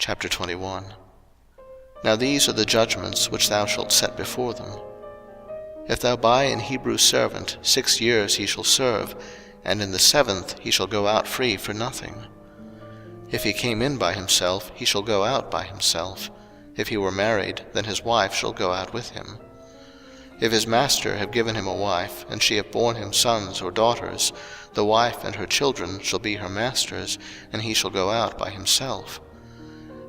Chapter 21. Now these are the judgments which thou shalt set before them. If thou buy an Hebrew servant, 6 years he shall serve, and in the 7th he shall go out free for nothing. If he came in by himself, he shall go out by himself. If he were married, then his wife shall go out with him. If his master have given him a wife, and she have borne him sons or daughters, the wife and her children shall be her master's, and he shall go out by himself.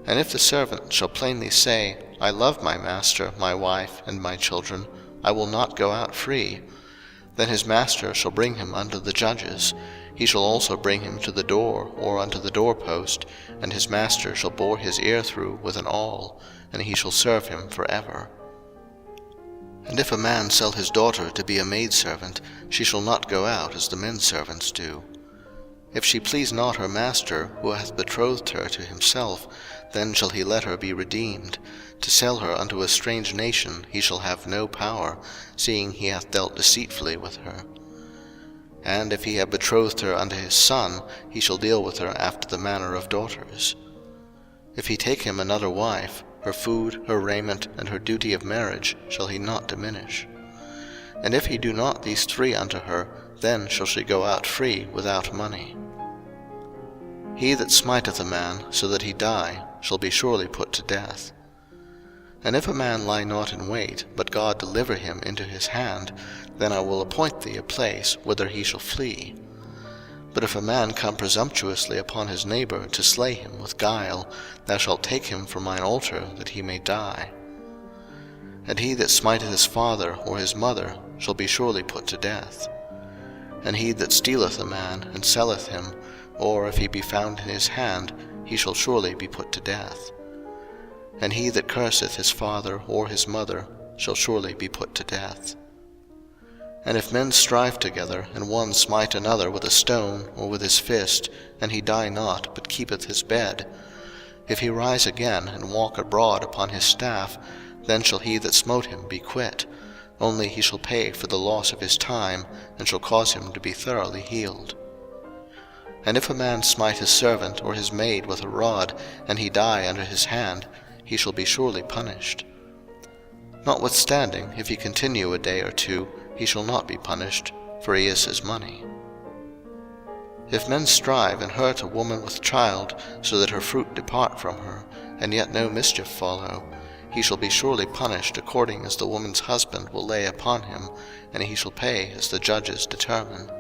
And if the servant shall plainly say, I love my master, my wife, and my children, I will not go out free, then his master shall bring him unto the judges. He shall also bring him to the door, or unto the doorpost, and his master shall bore his ear through with an awl, and he shall serve him for ever. And if a man sell his daughter to be a maidservant, she shall not go out as the men servants do. If she please not her master, who hath betrothed her to himself, then shall he let her be redeemed. To sell her unto a strange nation he shall have no power, seeing he hath dealt deceitfully with her. And if he have betrothed her unto his son, he shall deal with her after the manner of daughters. If he take him another wife, her food, her raiment, and her duty of marriage shall he not diminish. And if he do not these 3 unto her, then shall she go out free without money. He that smiteth a man, so that he die, shall be surely put to death. And if a man lie not in wait, but God deliver him into his hand, then I will appoint thee a place whither he shall flee. But if a man come presumptuously upon his neighbour to slay him with guile, thou shalt take him from mine altar, that he may die. And he that smiteth his father or his mother shall be surely put to death. And he that stealeth a man, and selleth him, or if he be found in his hand, he shall surely be put to death. And he that curseth his father or his mother shall surely be put to death. And if men strive together, and one smite another with a stone or with his fist, and he die not, but keepeth his bed, if he rise again, and walk abroad upon his staff, then shall he that smote him be quit, only he shall pay for the loss of his time, and shall cause him to be thoroughly healed. And if a man smite his servant or his maid with a rod, and he die under his hand, he shall be surely punished. Notwithstanding, if he continue a day or 2, he shall not be punished, for he is his money. If men strive and hurt a woman with child, so that her fruit depart from her, and yet no mischief follow, he shall be surely punished according as the woman's husband will lay upon him, and he shall pay as the judges determine.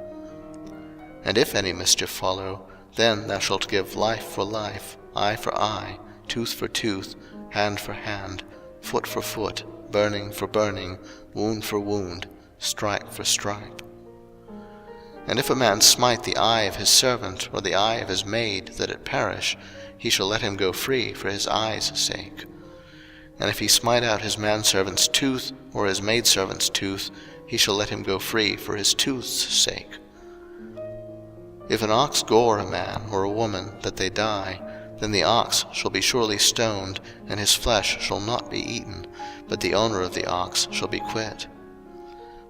And if any mischief follow, then thou shalt give life for life, eye for eye, tooth for tooth, hand for hand, foot for foot, burning for burning, wound for wound, stripe for stripe. And if a man smite the eye of his servant or the eye of his maid, that it perish, he shall let him go free for his eye's sake. And if he smite out his manservant's tooth or his maidservant's tooth, he shall let him go free for his tooth's sake. If an ox gore a man or a woman, that they die, then the ox shall be surely stoned, and his flesh shall not be eaten, but the owner of the ox shall be quit.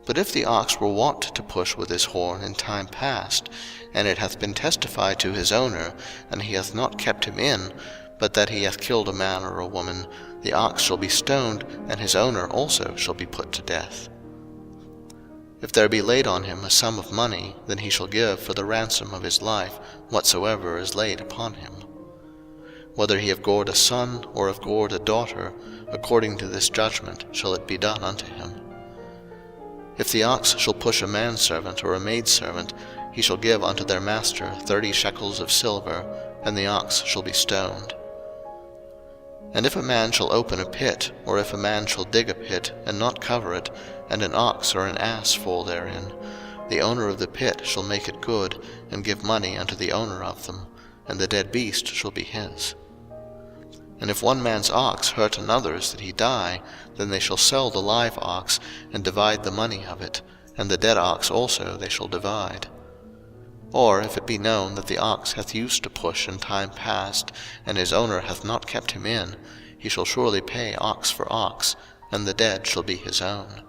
But if the ox were wont to push with his horn in time past, and it hath been testified to his owner, and he hath not kept him in, but that he hath killed a man or a woman, the ox shall be stoned, and his owner also shall be put to death. If there be laid on him a sum of money, then he shall give for the ransom of his life whatsoever is laid upon him. Whether he have gored a son, or have gored a daughter, according to this judgment shall it be done unto him. If the ox shall push a manservant or a maidservant, he shall give unto their master 30 shekels of silver, and the ox shall be stoned. And if a man shall open a pit, or if a man shall dig a pit, and not cover it, and an ox or an ass fall therein, the owner of the pit shall make it good, and give money unto the owner of them, and the dead beast shall be his. And if one man's ox hurt another's that he die, then they shall sell the live ox, and divide the money of it, and the dead ox also they shall divide. Or if it be known that the ox hath used to push in time past, and his owner hath not kept him in, he shall surely pay ox for ox, and the dead shall be his own.